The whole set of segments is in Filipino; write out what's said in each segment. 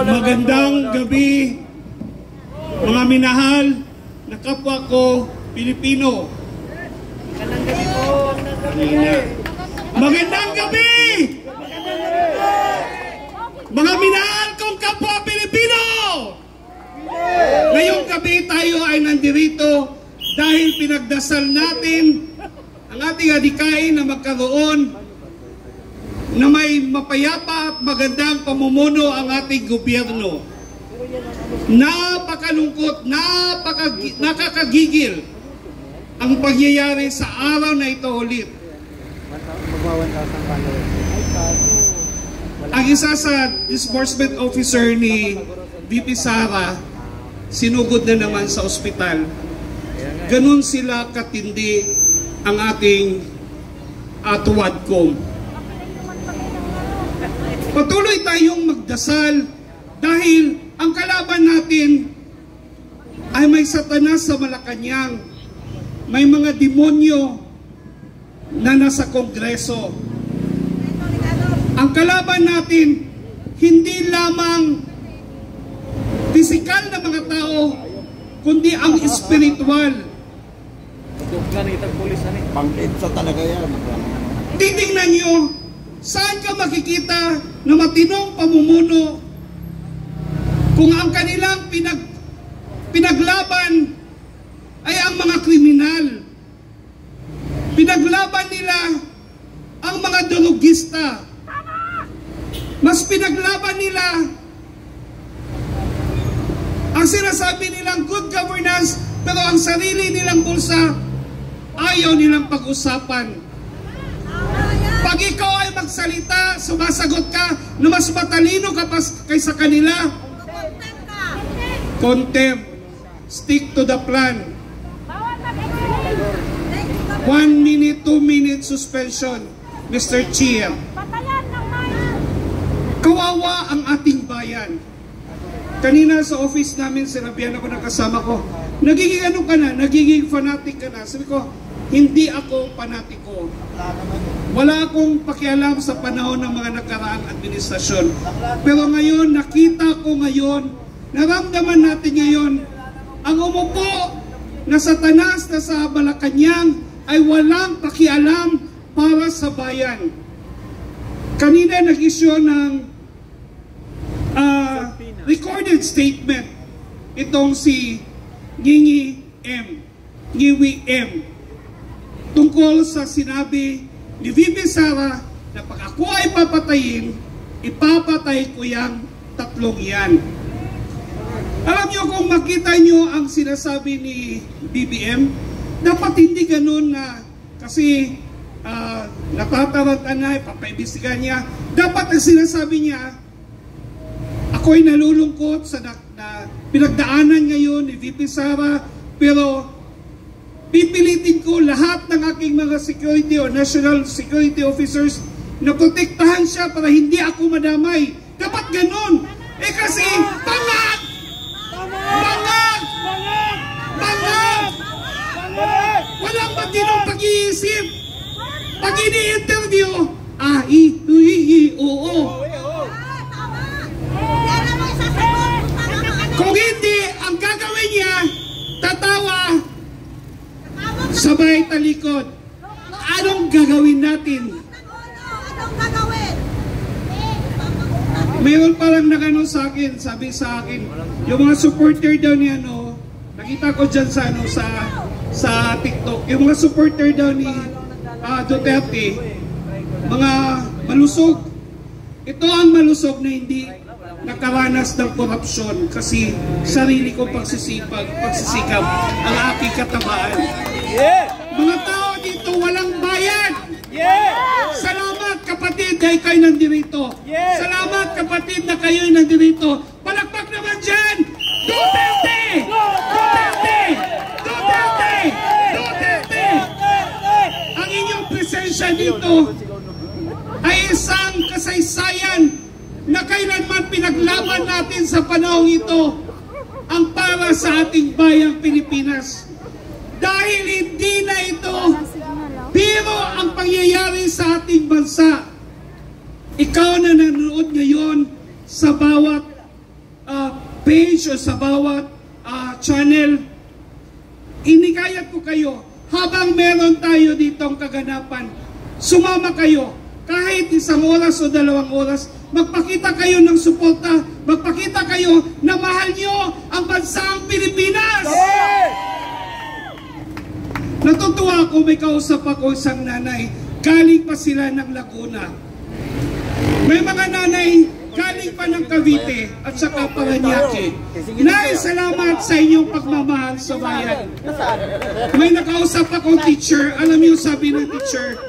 Magandang gabi, mga minahal na kapwa ko Pilipino. Magandang gabi, mga minahal kong kapwa Pilipino. Ngayong gabi tayo ay nandirito dahil pinagdasal natin ang ating adikain na magkaroon na may mapayapa at magandang pamumuno ang ating gobyerno. Napakalungkot, nakakagigil ang pangyayari sa araw na ito ulit. Ang isa sa disbursement officer ni VP Sara, sinugod na naman sa ospital. Ganun sila katindi ang ating tuwadkom. Patuloy tayong magdasal dahil ang kalaban natin ay may Satanas sa Malacanang, may mga demonyo na nasa Kongreso. Ang kalaban natin hindi lamang pisikal na mga tao, kundi ang espiritual. Pang-edsa talaga yan. Titingnan nyo, saan ka makikita na matinong pamumuno kung ang kanilang pinaglaban ay ang mga kriminal? Pinaglaban nila ang mga drogista. Mas pinaglaban nila ang sinasabi nilang good governance, pero ang sarili nilang bulsa ayaw nilang pag-usapan. Pag ikaw ay magsalita, sumasagot ka na mas matalino ka pa kaysa kanila, contempt. Stick to the plan. 1 minute, 2 minute suspension, Mr. Chair. Kawawa ang ating bayan. Kanina sa office namin, sinabihan ako ng kasama ko, nagiging ano ka na, nagiging fanatic ka na. Sabi ko, hindi ako panatiko. Wala akong pakialam sa panahon ng mga nakaraang administrasyon. Pero ngayon, nakita ko ngayon, naramdaman natin ngayon, ang umupo na Satanas na sa Malacanang ay walang pakialam para sa bayan. Kanina nag-issue ng recorded statement itong si Ngiwi M. Tungkol sa sinabi ni VP Sara na pag ako ay papatayin, ipapatay ko yung tatlong yan. Alam nyo, kung makita nyo ang sinasabi ni BBM, dapat hindi ganun na kasi natataranta na, ipapaimbestigahan niya. Dapat ang sinasabi niya, ako'y nalulungkot sa pinagdaanan ngayon ni VP Sara, pero pipilitin ko lahat ng aking mga security o national security officers na protektahan siya para hindi ako madamay. Dapat ganun. Eh kasi, bangag! Bangag! Bangag! Walang matinong pag-iisip. Pag ini-interview, oo. Kung hindi, ang gagawin niya, tatawa, sabay talikod. Anong gagawin natin? Mayroon parang nagano sa akin, sabi sa akin, yung mga supporter daw ni nakita ko dyan sa TikTok, yung mga supporter daw ni Duterte, mga malusog. Ito ang malusog na hindi nakaranas ng korupsyon kasi sarili kong pagsisikap ang aking katabaan. Mga tao dito walang bayad. Salamat kapatid dahil kayo nandirito. Salamat kapatid na kayo'y nandirito. Palakpak naman dyan! Duterte! Duterte! Duterte! Duterte! Ang inyong presensya dito ay isang kasaysayan na kailanman pinaglaban natin sa panahong ito ang para sa ating bayang Pilipinas. Dahil hindi na ito biro ang pangyayari sa ating bansa. ikaw na nanonood ngayon sa bawat page o sa bawat channel, inikayat ko kayo, habang meron tayo ditong kaganapan, sumama kayo. Kahit 1 oras o 2 oras, magpakita kayo ng suporta, magpakita kayo na mahal nyo ang bansang Pilipinas. Natutuwa ako, may kausap ako isang nanay, galing pa sila ng Laguna. May mga nanay, galing pa ng Cavite at saka Paranaque. Nay, salamat sa inyong pagmamahal sa bayan. May nakausap akong teacher, alam niyo sabi ng teacher,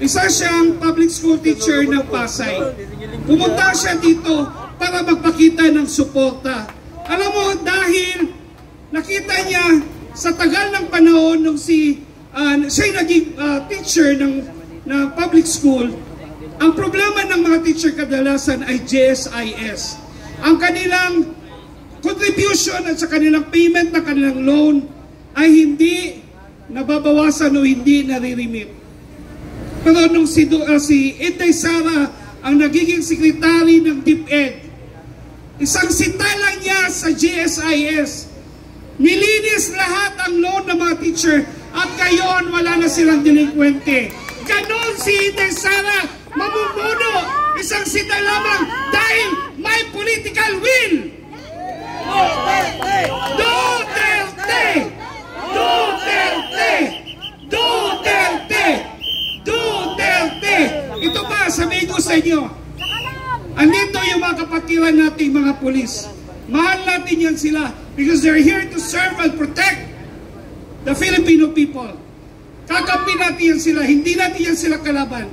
isa siyang public school teacher ng Pasay. Pumunta siya dito para magpakita ng suporta. Alam mo, dahil nakita niya sa tagal ng panahon nung siya'y naging teacher ng public school, ang problema ng mga teacher kadalasan ay GSIS. Ang kanilang contribution at sa kanilang payment ng kanilang loan ay hindi nababawasan o hindi nare-remit. Pero nung si Inday Sara ang nagiging sekretary ng DepEd, isang sita lang niya sa GSIS, nilinis lahat ang loan ng mga teacher at ngayon wala na silang delinquente. Ganon si Inday Sara, mamumuno, isang sita lamang dahil may political will. Duterte! Duterte! Duterte! Duterte! Ito pa, sabihin ko sa inyo, andito yung mga kapatiran nating mga pulis. Mahal natin yan sila because they're here to serve and protect the Filipino people. Kakampi natin yan sila, hindi natin yan sila kalaban.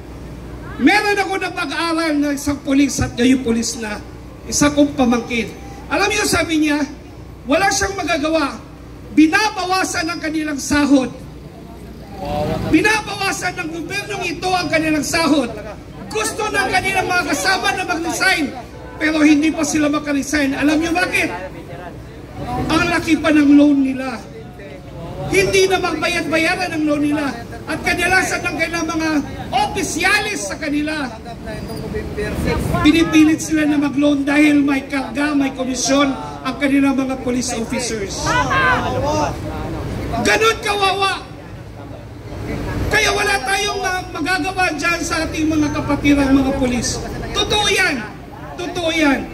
Meron ako na pag-aaral na isang pulis at ngayon pulis na, isa kong pamangkin. Alam niyo, sabi niya, wala siyang magagawa. Binabawasan ang kanilang sahod. Binabawasan ng gobyernong ito ang kanilang sahod. Gusto ng kanilang mga kasama na mag-resign, pero hindi pa sila makaresign. Alam niyo bakit? Ang laki pa ng loan nila. Hindi na magbayad-bayaran ng loan nila. At kadalasan ng kanilang mga opisyalis sa kanila, pinipilit sila na mag-loan dahil may karga, may komisyon ang kanilang mga police officers. Ganon kawawa. Kaya wala tayong magagawa dyan sa ating mga kapatirang mga pulis. Totoo yan. Totoo yan.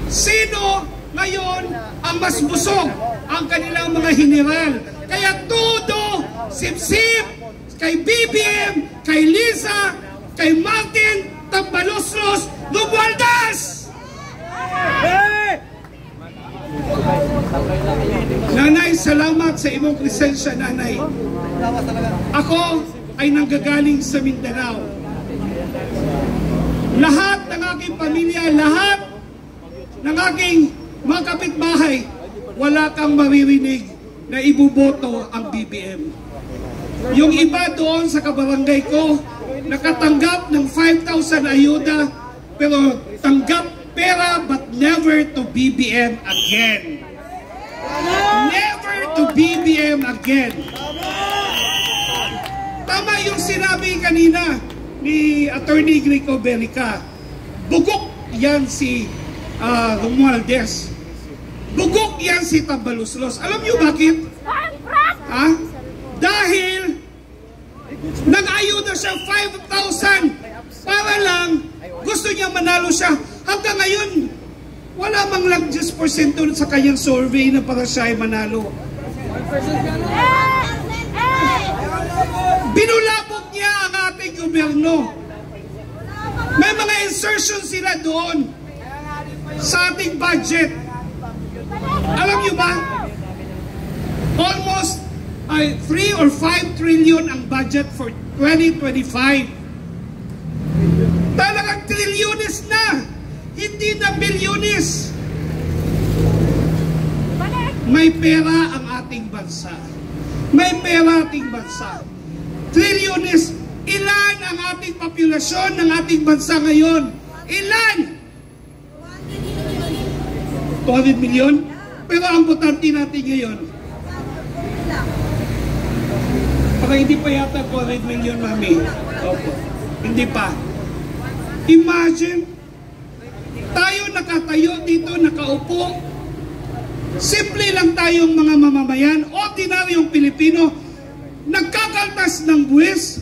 Sino ngayon ang mas busog? Ang kanilang mga general. Kaya todo, sip-sip, kay BBM, kay Liza, kay Martin, Tambaloslos, Romualdez! Nanay, salamat sa imong presensya, nanay. Ako ay nanggagaling sa Mindanao. Lahat ng aking pamilya, lahat ng aking mga kapitbahay, wala kang maririnig na ibuboto ang BBM. Yung iba doon sa kabarangay ko, nakatanggap ng 5,000 ayuda, pero tanggap pera but never to BBM again. Never to BBM again. Tama yung sinabi kanina ni Attorney Greco Berica. Bugok yan si Romualdez. Bugok yan si Tambaloslos. Alam niyo bakit? Ha? Dahil nag-ayuda siya 5,000 para lang gusto niya manalo siya. Hanggang ngayon, wala mang lang 10% sa kanyang survey na para siya ay manalo. Binulabog niya ang ating gobyerno. May mga insertion sila doon sa ating budget. Alam niyo ba? Almost 3 or 5 trillion ang budget for 2025. Talagang trilyones na, hindi na bilyones. May pera ang ating bansa. May pera ating bansa. Trilyones. Ilan ang ating populasyon ng ating bansa ngayon? Ilan? 200 million? Pero ang botante natin ngayon, parang hindi pa yata 200 million, mami. Opo. Hindi pa. Imagine, tayo nakatayo dito, nakaupo. Simple lang tayong mga mamamayan, ordinaryong Pilipino, nagkakaltas ng buwis.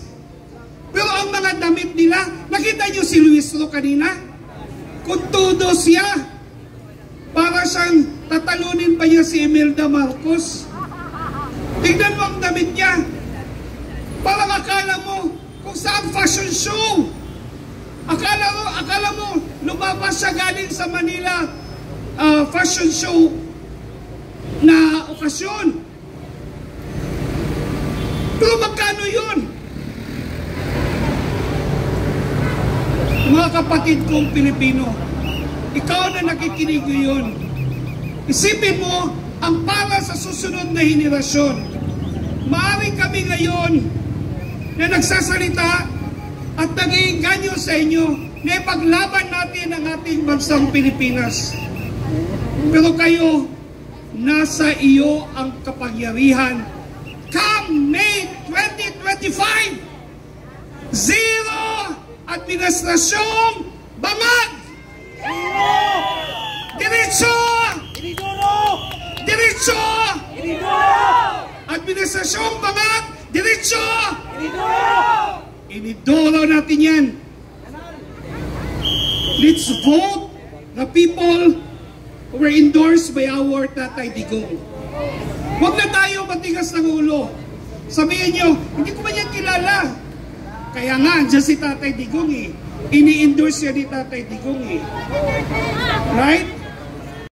Pero ang mga damit nila, nakita nyo si Luis Ro kanina? Kung todo siya, para siyang tatalunin pa niya si Imelda Marcos. Tignan mo ang damit niya. Parang akala mo kung saan fashion show. Akala mo lumabas siya galing sa Manila fashion show na okasyon. Pero magkano yun? Mga kapatid kong Pilipino, ikaw na nakikinig yun, isipin mo ang para sa susunod na henerasyon. Maaaring kami ngayon na nagsasalita at nag-iinganyo sa inyo na ipaglaban natin ang ating bansang Pilipinas. Pero kayo, nasa iyo ang kapangyarihan. Come May 2025, zero administrasyong bangag! Diretso! Diretso! Administrasyong bangag! Diretso! Inidoro natin yan. Let's vote the people who were endorsed by our Tatay Digong. Huwag na tayo matigas ng ulo. Sabihin nyo, hindi ko ba yan kilala? Kaya nga, andyan si Tatay Digong eh. Ini-endorse yan ni Tatay Digong eh. Right?